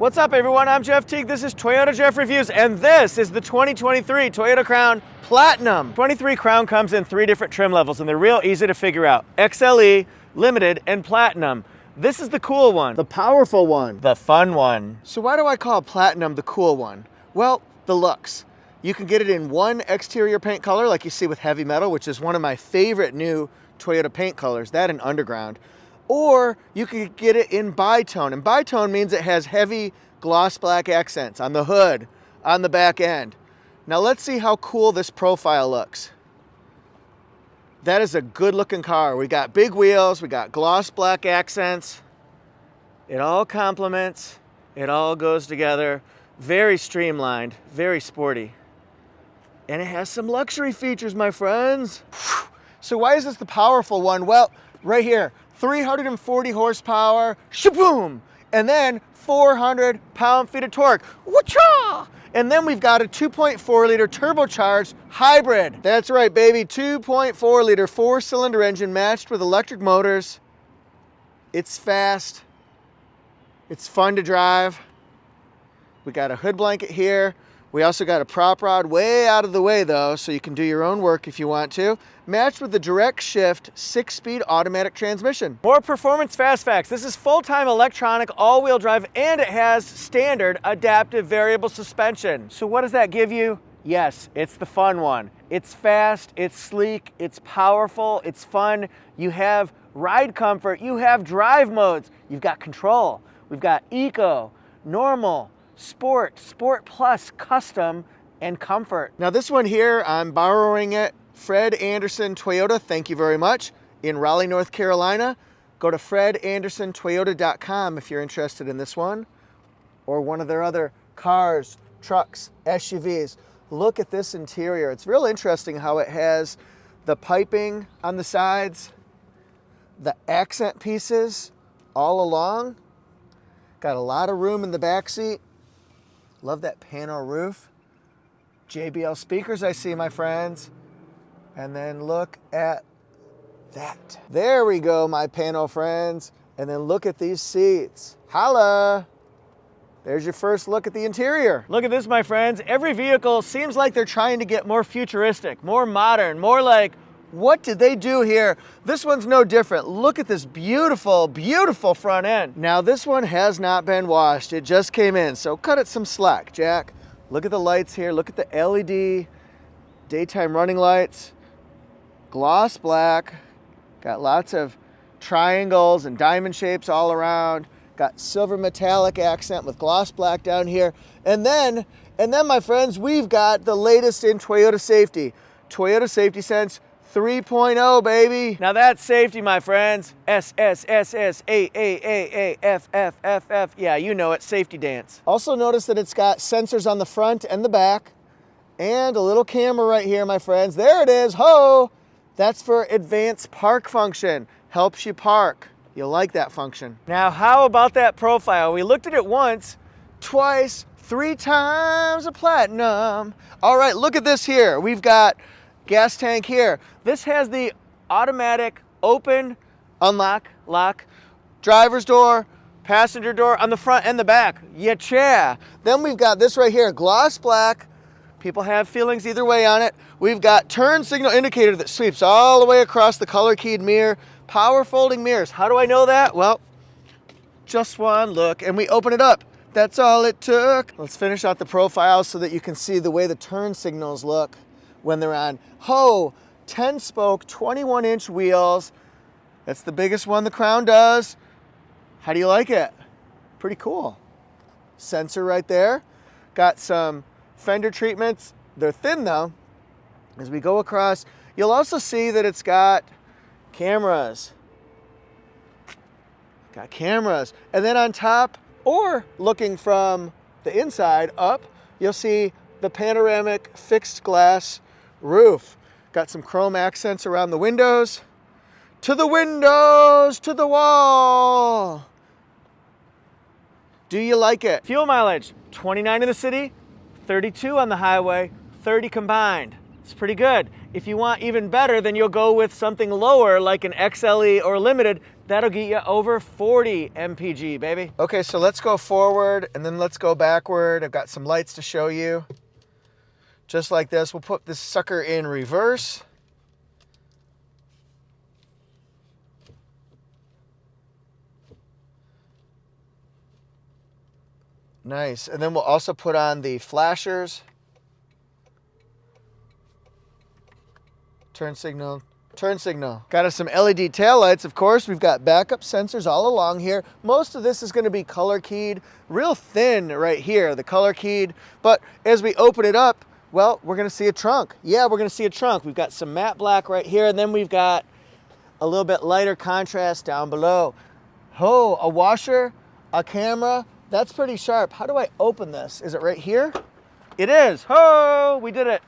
What's up everyone, I'm Jeff Teague, this is Toyota Jeff Reviews, and this is the 2023 Toyota Crown Platinum. 23 Crown comes in 3 different trim levels and they're real easy to figure out. XLE, Limited, and Platinum. This is the cool one, the powerful one, the fun one. So why do I call Platinum the cool one? Well, the looks. You can get it in one exterior paint color like you see with Heavy Metal, which is one of my favorite new Toyota paint colors, that and Underground. Or you can get it in bitone, and bitone means it has heavy gloss black accents on the hood, on the back end. Now let's see how cool this profile looks. That is a good looking car. We got big wheels, we got gloss black accents. It all complements, it all goes together. Very streamlined, very sporty. And it has some luxury features, my friends. So why is this the powerful one? Well, right here. 340 horsepower, shaboom! And then 400 pound-feet of torque, wha-cha! And then we've got a 2.4 liter turbocharged hybrid. That's right, baby, 2.4 liter 4-cylinder engine matched with electric motors. It's fast, it's fun to drive. We got a hood blanket here. We also got a prop rod way out of the way though, so you can do your own work if you want to. Matched with the direct shift 6-speed automatic transmission. More performance fast facts. This is full-time electronic all-wheel drive and it has standard adaptive variable suspension. So what does that give you? Yes, it's the fun one. It's fast, it's sleek, it's powerful, it's fun. You have ride comfort, you have drive modes. You've got control. We've got eco, normal, Sport, Sport Plus, Custom, and Comfort. Now this one here, I'm borrowing it. Fred Anderson Toyota, thank you very much. In Raleigh, North Carolina. Go to fredandersontoyota.com if you're interested in this one. Or one of their other cars, trucks, SUVs. Look at this interior. It's real interesting how it has the piping on the sides, the accent pieces all along. Got a lot of room in the back seat. Love that panel roof. JBL speakers I see, my friends. And then look at that. There we go, my panel friends. And then look at these seats. Holla! There's your first look at the interior. Look at this, my friends. Every vehicle seems like they're trying to get more futuristic, more modern, more like, what did they do here? This one's no different. Look at this beautiful, beautiful front end. Now this one has not been washed. It just came in, so cut it some slack, Jack. Look at the lights here. Look at the LED daytime running lights. Gloss black. Got lots of triangles and diamond shapes all around. Got silver metallic accent with gloss black down here. And then, my friends, we've got the latest in Toyota safety. Toyota Safety Sense 3.0, baby. Now that's safety, my friends. S-S-S-S-A-A-A-A-F-F-F-F. Yeah, you know it, safety dance. Also notice that it's got sensors on the front and the back and a little camera right here, my friends. There it is, ho! That's for advanced park function. Helps you park. You'll like that function. Now, how about that profile? We looked at it once, twice, 3 times a platinum. All right, look at this here. We've got gas tank here. This has the automatic open, unlock, lock, driver's door, passenger door on the front and the back. Yeah. Then we've got this right here, gloss black. People have feelings either way on it. We've got turn signal indicator that sweeps all the way across the color keyed mirror. Power folding mirrors. How do I know that? Well, just one look and we open it up. That's all it took. Let's finish out the profile so that you can see the way the turn signals look when they're on. 10-spoke, 21-inch wheels. That's the biggest one the Crown does. How do you like it? Pretty cool. Sensor right there. Got some fender treatments. They're thin though. As we go across, you'll also see that it's got cameras. Got cameras. And then on top, or looking from the inside up, you'll see the panoramic fixed glass roof. Got some chrome accents around the windows. To the windows, to the wall. Do you like it? Fuel mileage, 29 in the city, 32 on the highway, 30 combined. It's pretty good. If you want even better, then you'll go with something lower like an XLE or Limited. That'll get you over 40 mpg, baby. Okay, so let's go forward and then let's go backward. I've got some lights to show you. Just like this, we'll put this sucker in reverse. Nice, and then we'll also put on the flashers. Turn signal, turn signal. Got us some LED taillights, of course. We've got backup sensors all along here. Most of this is gonna be color keyed, real thin right here, the color keyed. But as we open it up, well, we're gonna see a trunk. Yeah, we're gonna see a trunk. We've got some matte black right here, and then we've got a little bit lighter contrast down below. Oh, a washer, a camera. That's pretty sharp. How do I open this? Is it right here? It is. Oh, we did it.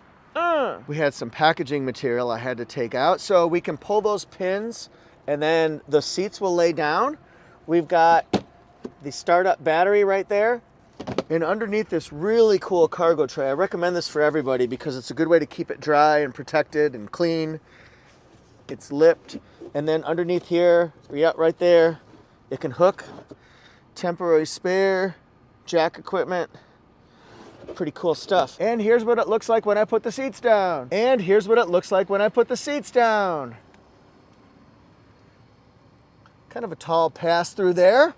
We had some packaging material I had to take out, so we can pull those pins and then the seats will lay down. We've got the startup battery right there, and underneath this really cool cargo tray. I recommend this for everybody because it's a good way to keep it dry and protected and clean. It's lipped, and then underneath here, yeah, right there, it can hook. Temporary spare, jack equipment. Pretty cool stuff. And here's what it looks like when I put the seats down. And here's what it looks like when I put the seats down. Kind of a tall pass through there.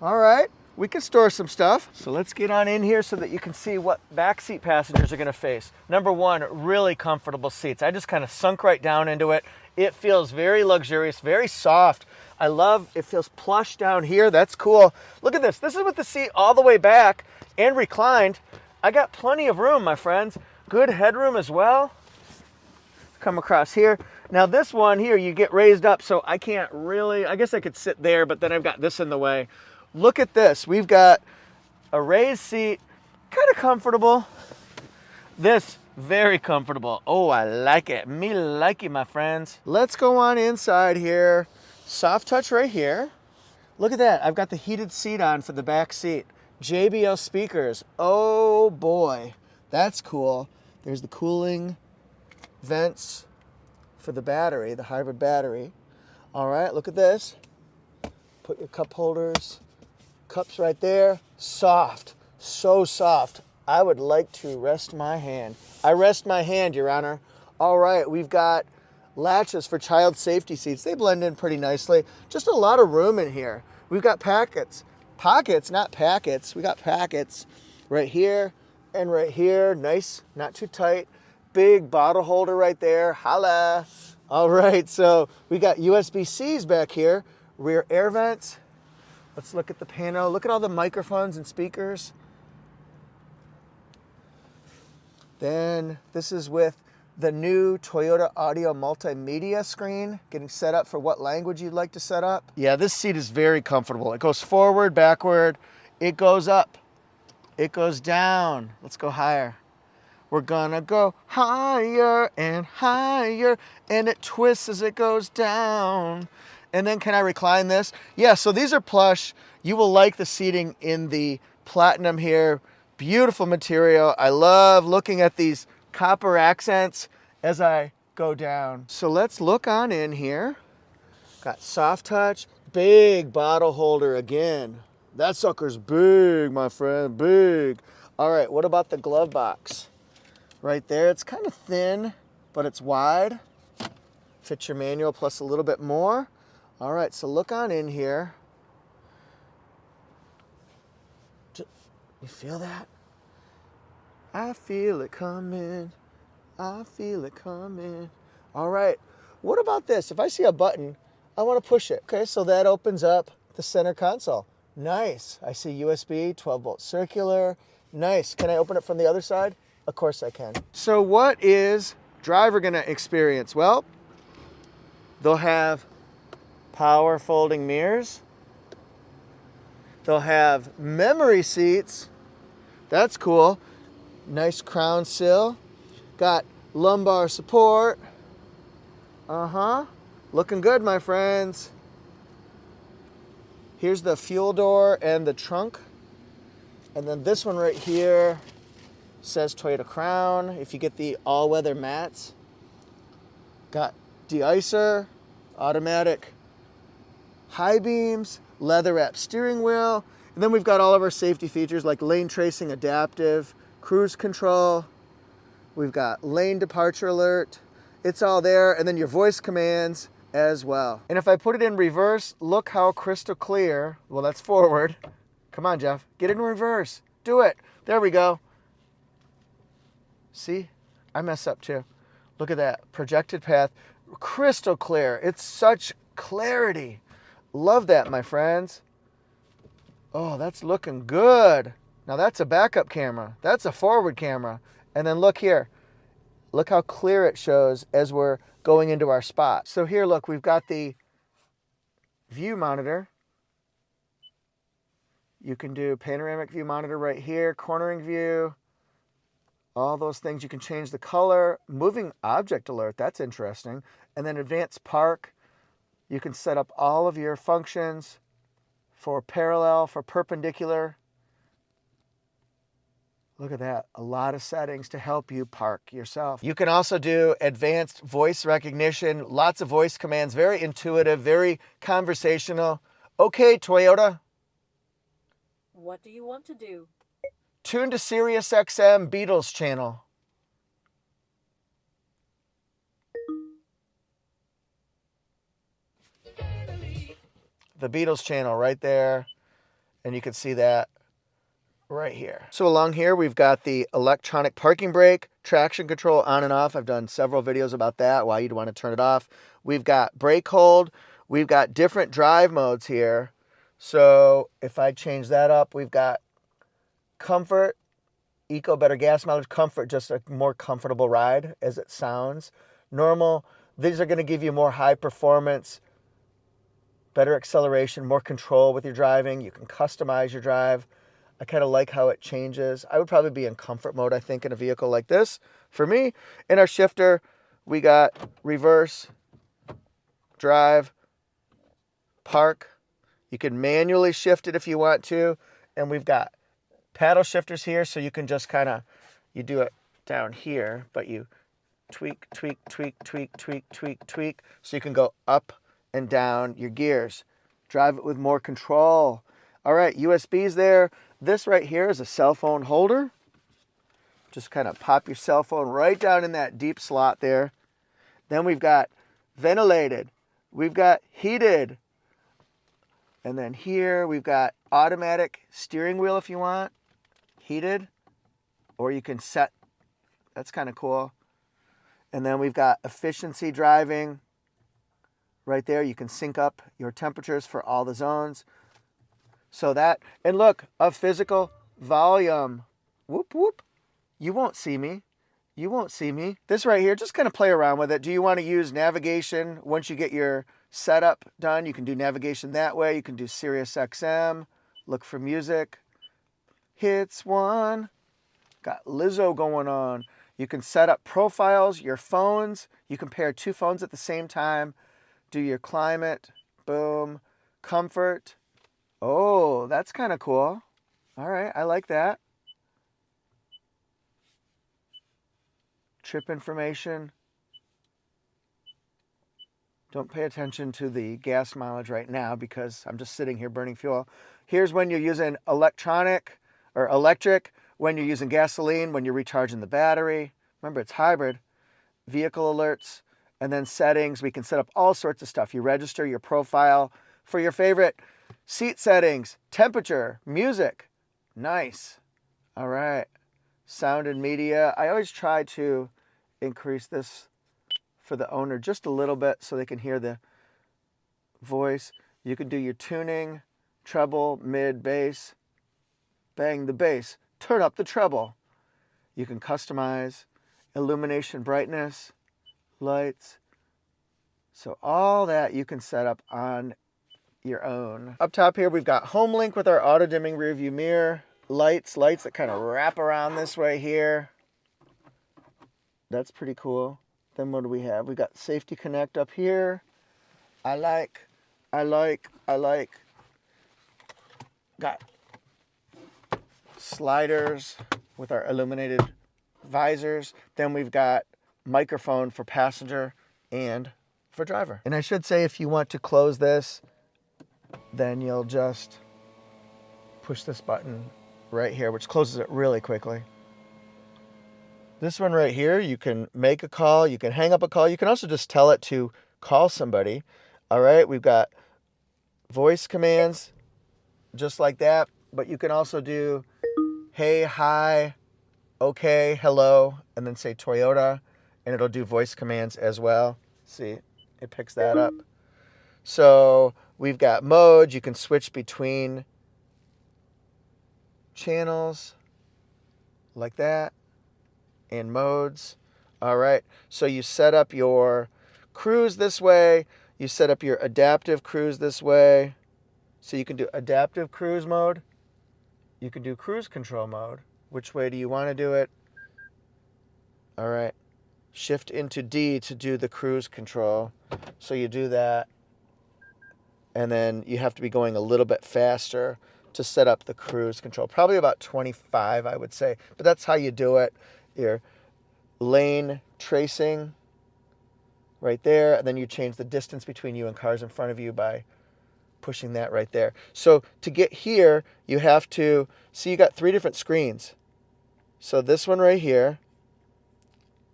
All right, we can store some stuff. So let's get on in here so that you can see what backseat passengers are gonna face. Number one, really comfortable seats. I just kind of sunk right down into it. It feels very luxurious, very soft. I love, it feels plush down here. That's cool. Look at this. This is with the seat all the way back and reclined. I got plenty of room, my friends. Good headroom as well. Come across here. Now this one here, you get raised up, so I can't really, I guess I could sit there, but then I've got this in the way. Look at this. We've got a raised seat, kind of comfortable. This, very comfortable. Oh, I like it. Me like it, my friends. Let's go on inside here. Soft touch right here. Look at that. I've got the heated seat on for the back seat. JBL speakers. Oh boy, that's cool. There's the cooling vents for the battery, the hybrid battery. All right, look at this. Put your cup holders, cups right there. Soft, so soft. I would like to rest my hand. I rest my hand, Your Honor. All right, we've got latches for child safety seats. They blend in pretty nicely. Just a lot of room in here. We've got pockets, not packets. We got packets right here and right here. Nice, not too tight. Big bottle holder right there. Holla. All right, so we got USB-Cs back here. Rear air vents. Let's look at the panel. Look at all the microphones and speakers. Then this is with the new Toyota Audio Multimedia screen, getting set up for what language you'd like to set up. Yeah, this seat is very comfortable. It goes forward, backward, it goes up, it goes down. Let's go higher. We're gonna go higher and higher, and it twists as it goes down. And then can I recline this? Yeah, so these are plush. You will like the seating in the Platinum here. Beautiful material. I love looking at these copper accents as I go down. So let's look on in here. Got soft touch, big bottle holder again. That sucker's big, my friend, big. All right, what about the glove box? Right there, it's kind of thin, but it's wide. Fits your manual plus a little bit more. All right, so look on in here. You feel that? I feel it coming. I feel it coming. All right, what about this? If I see a button, I want to push it. Okay, so that opens up the center console. Nice. I see USB, 12-volt circular. Nice. Can I open it from the other side? Of course I can. So what is driver gonna experience? Well, they'll have power folding mirrors. They'll have memory seats. That's cool. Nice crown sill. Got lumbar support. Looking good, my friends. Here's the fuel door and the trunk. And then this one right here, Says Toyota Crown. If you get the all-weather mats, got de-icer, automatic high beams, leather wrapped steering wheel, and then we've got all of our safety features like lane tracing, adaptive, cruise control. We've got lane departure alert. It's all there, and then your voice commands as well. And if I put it in reverse, look how crystal clear. Well, that's forward. Come on, Jeff, get in reverse. Do it. There we go. See, I mess up too. Look at that, projected path, crystal clear. It's such clarity. Love that, my friends. Oh, that's looking good. Now that's a backup camera. That's a forward camera. And then look here. Look how clear it shows as we're going into our spot. So here, look, we've got the view monitor. You can do panoramic view monitor right here, cornering view, all those things. You can change the color, moving object alert, that's interesting. And then advanced park. You can set up all of your functions for parallel, for perpendicular. Look at that, a lot of settings to help you park yourself. You can also do advanced voice recognition, lots of voice commands, very intuitive, very conversational. Okay, Toyota. What do you want to do? Tune to Sirius XM Beatles channel. The Beatles channel right there, and you can see that right here. So along here we've got the electronic parking brake, traction control on and off. I've done several videos about that, why you'd want to turn it off. We've got brake hold. We've got different drive modes here. So if I change that up, we've got comfort, eco, better gas mileage, comfort, just a more comfortable ride as it sounds. Normal, these are going to give you more high performance, better acceleration, more control with your driving. You can customize your drive. I kind of like how it changes. I would probably be in comfort mode, I think, in a vehicle like this. For me, in our shifter, we got reverse, drive, park. You can manually shift it if you want to. And we've got paddle shifters here, so you can just kind of, you do it down here, but you tweak, tweak, tweak, tweak, tweak, tweak, tweak. So you can go up and down your gears. Drive it with more control. All right, USB's there. This right here is a cell phone holder. Just kind of pop your cell phone right down in that deep slot there. Then we've got ventilated. We've got heated. And then here we've got automatic steering wheel if you want. Heated. Or you can set. That's kind of cool. And then we've got efficiency driving. Right there, you can sync up your temperatures for all the zones. So that, and look, a physical volume. Whoop, whoop. You won't see me. You won't see me. This right here, just kind of play around with it. Do you want to use navigation? Once you get your setup done, you can do navigation that way. You can do Sirius XM, look for music. Hits one. Got Lizzo going on. You can set up profiles, your phones. You can pair two phones at the same time. Do your climate, boom, comfort. Oh, that's kind of cool. All right, I like that. Trip information. Don't pay attention to the gas mileage right now because I'm just sitting here burning fuel. Here's when you're using electronic or electric, when you're using gasoline, when you're recharging the battery. Remember, it's hybrid. Vehicle alerts. And then settings, we can set up all sorts of stuff. You register your profile for your favorite seat settings, temperature, music. Nice. All right. Sound and media. I always try to increase this for the owner just a little bit so they can hear the voice. You can do your tuning, treble, mid, bass. Bang the bass. Turn up the treble. You can customize illumination, brightness, lights. So all that you can set up on your own. Up top here, we've got home link with our auto dimming rear view mirror. Lights that kind of wrap around this way here. That's pretty cool. Then what do we have? We got safety connect up here. I like. Got sliders with our illuminated visors. Then we've got microphone for passenger and for driver. And I should say, if you want to close this, then you'll just push this button right here, which closes it really quickly. This one right here, you can make a call, you can hang up a call, you can also just tell it to call somebody. All right, we've got voice commands just like that, but you can also do hey, hi, okay, hello, and then say Toyota, and it'll do voice commands as well. See, it picks that up. So we've got modes, you can switch between channels like that and modes. All right, so you set up your cruise this way, you set up your adaptive cruise this way. So you can do adaptive cruise mode, you can do cruise control mode. Which way do you want to do it? All right, shift into D to do the cruise control. So you do that, and then you have to be going a little bit faster to set up the cruise control. Probably about 25, I would say, but that's how you do it. Your lane tracing right there, and then you change the distance between you and cars in front of you by pushing that right there. So to get here, you have to see, you got 3 different screens. So this one right here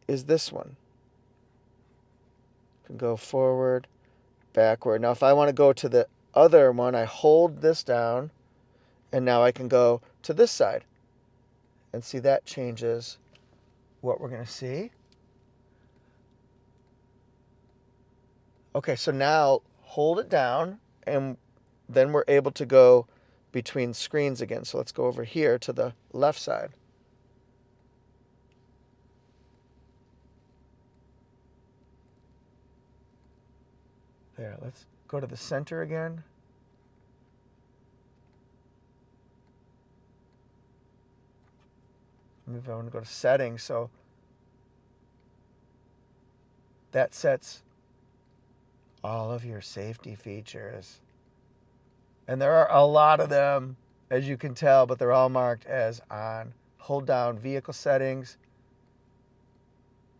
is this one. You can go forward, backward. Now if I want to go to the other one, I hold this down, and now I can go to this side. And see, that changes what we're going to see. Okay, so now hold it down, and then we're able to go between screens again. So let's go over here to the left side. There, let's go to the center again. Move on to go to settings. So that sets all of your safety features. And there are a lot of them, as you can tell, but they're all marked as on. Hold down vehicle settings,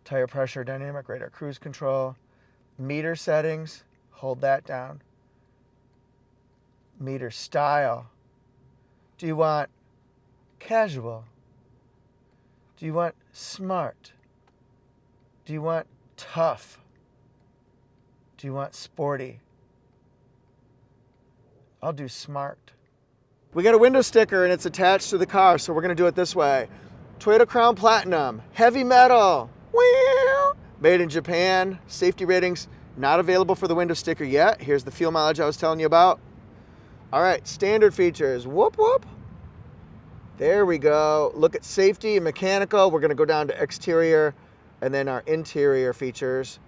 tire pressure, dynamic radar cruise control, meter settings, hold that down. Meter style. Do you want casual? Do you want smart? Do you want tough? Do you want sporty? I'll do smart. We got a window sticker and it's attached to the car, so we're gonna do it this way. Toyota Crown Platinum, heavy metal, made in Japan, safety ratings, not available for the window sticker yet. Here's the fuel mileage I was telling you about. All right, standard features, whoop, whoop. There we go. Look at safety and mechanical. We're gonna go down to exterior and then our interior features.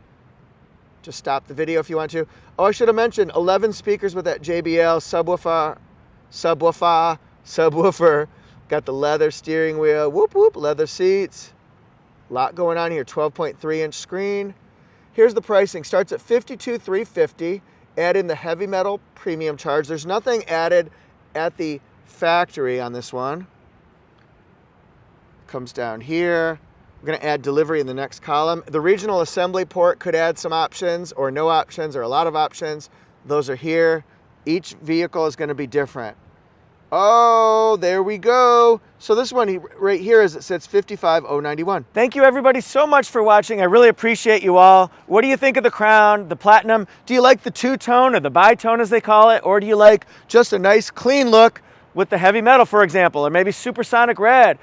Just stop the video if you want to. Oh, I should have mentioned 11 speakers with that JBL subwoofer. Got the leather steering wheel, whoop, whoop, leather seats. A lot going on here, 12.3-inch screen. Here's the pricing, starts at $52,350. Add in the heavy metal premium charge. There's nothing added at the factory on this one. Comes down here. We're going to add delivery in the next column. The regional assembly port could add some options or no options or a lot of options. Those are here. Each vehicle is going to be different. Oh, there we go. So this one right here, as it sits, 55,091. Thank you everybody so much for watching. I really appreciate you all. What do you think of the Crown, the Platinum? Do you like the two-tone or the bi-tone as they call it? Or do you like just a nice clean look with the heavy metal, for example, or maybe supersonic red?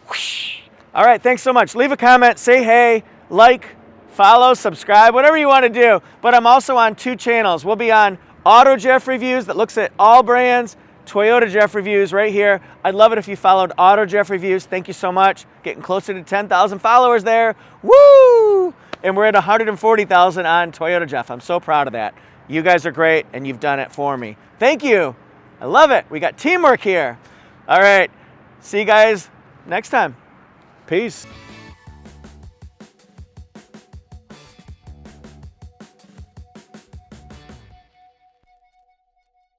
Whoosh. All right, thanks so much. Leave a comment, say hey, like, follow, subscribe, whatever you want to do. But I'm also on 2 channels. We'll be on Auto Jeff Reviews that looks at all brands, Toyota Jeff Reviews right here. I'd love it if you followed Auto Jeff Reviews. Thank you so much. Getting closer to 10,000 followers there. Woo! And we're at 140,000 on Toyota Jeff. I'm so proud of that. You guys are great, and you've done it for me. Thank you. I love it. We got teamwork here. All right. See you guys next time. Peace.